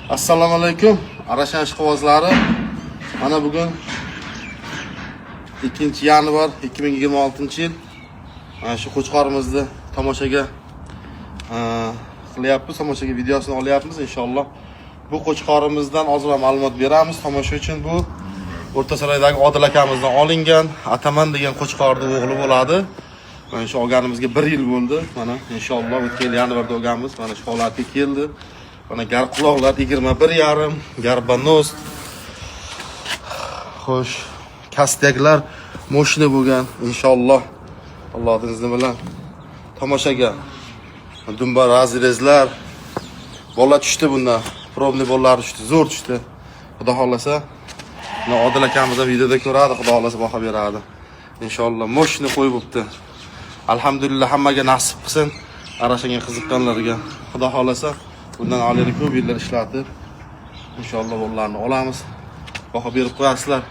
Assalomu alaykum. Arashan ishqibozlari. Mana bugun 2-yanvar 2026-yil. Mana shu qo'chqorimizni tomoshaga qilyapmiz, tomoshaga videosini olyapmiz inshaalloh. Bu qo'chqorimizdan ozroq ma'lumot beramiz. Tomosha uchun bu O'rta Saroydagi Odil akamizdan olingan Ataman degan qo'chqorning o'g'li bo'ladi. Mana shu olganimizga 1 yil bo'ldi. Mana inshaalloh o'tgan yanvarda olganmiz. Mana shu holatga keldi. Mana gar quloqlar 21,5, garbanos. Xo'sh, kastaklar moshina bo'lgan inshaalloh. Allohning izni bilan tomoshaga dumba razrezlar bolalar tushdi bundan. Probni bolalar tushdi, zo'r tushdi. Xudo xolasa Odil akamizdan videoda ko'radi, xudo xolasa baho beradi. Inshaalloh moshina qo'yib bo'pti. Alhamdulillah hammaga nasib qilsin. Arashanga qiziqqanlarga xudo xolasa bundan oldin ko'p yillar ishlatib inshaalloh bolalarni olamiz. Baho berib qo'yasizlar.